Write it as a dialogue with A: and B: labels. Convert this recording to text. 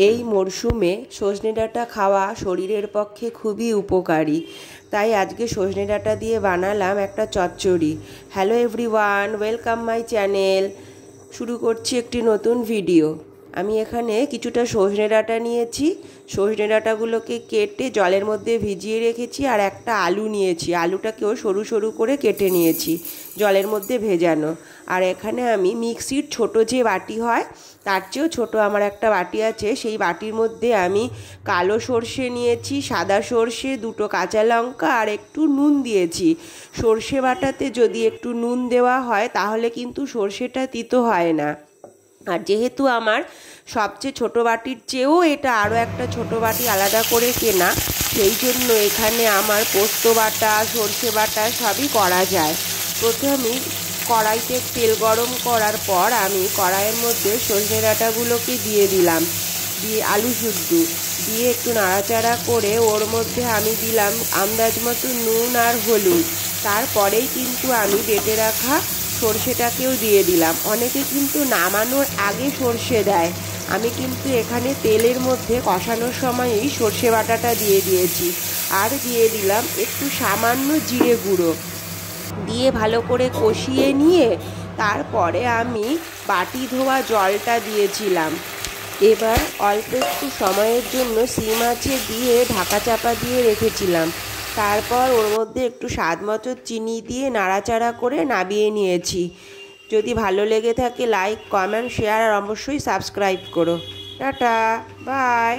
A: এই মরশুমে সজনে ডাঁটা খাওয়া শরীরের পক্ষে খুবই উপকারী। তাই আজকে সজনে ডাঁটা দিয়ে বানালাম একটা চচ্চড়ি। Hello everyone, welcome my channel. শুরু করছি একটি নতুন ভিডিও। আমি এখানে কিছুটা সজনে ডাঁটা নিয়েছি। সজনে ডাঁটাগুলোকে কেটে জলের মধ্যে ভিজিয়ে রেখেছি, আর একটা আলু নিয়েছি। আলুটাকেও সরু সরু করে কেটে নিয়েছি, জলের মধ্যে ভেজানো। আর এখানে আমি মিক্সির ছোট যে বাটি হয় তার চেয়েও ছোট আমার একটা বাটি আছে, সেই বাটির মধ্যে আমি কালো সর্ষে নিয়েছি, সাদা সর্ষে, দুটো কাঁচা লঙ্কা আর একটু নুন দিয়েছি। সর্ষে বাটাতে যদি একটু নুন দেওয়া হয় তাহলে কিন্তু সর্ষেটা তিতো হয় না। আর যেহেতু আমার সবচেয়ে ছোটো বাটির চেয়েও এটা আরও একটা ছোটো বাটি আলাদা করে কেনা, সেই জন্য এখানে আমার পোস্ত বাটা, সর্ষে বাটা সবই করা যায়। প্রথমে কড়াইতে তেল গরম করার পর আমি কড়াইয়ের মধ্যে সজনে ডাঁটাগুলোকে দিয়ে দিলাম, দিয়ে আলু শুদ্ধ দিয়ে একটু নাড়াচাড়া করে ওর মধ্যে আমি দিলাম আন্দাজ মতো নুন আর হলুদ। তারপরেই কিন্তু আমি বেটে রাখা সর্ষেটাকেও দিয়ে দিলাম। অনেকে কিন্তু নামানোর আগে সর্ষে দেয়, আমি কিন্তু এখানে তেলের মধ্যে কষানোর সময়ই সর্ষে বাটাটা দিয়ে দিয়েছি। আর দিয়ে দিলাম একটু সামান্য জিরে গুঁড়ো, দিয়ে ভালো করে কষিয়ে নিয়ে তারপরে আমি বাটি ধোয়া জলটা দিয়েছিলাম। এবার অল্প একটু সময়ের জন্য সিম আঁচে দিয়ে ঢাকা চাপা দিয়ে রেখেছিলাম। তারপর ওর মধ্যে একটু স্বাদ মতো চিনি দিয়ে নাড়াচাড়া করে নামিয়ে নিয়েছি। যদি ভালো লেগে থাকে লাইক, কমেন্ট, শেয়ার আর অবশ্যই সাবস্ক্রাইব করো। Tata, by.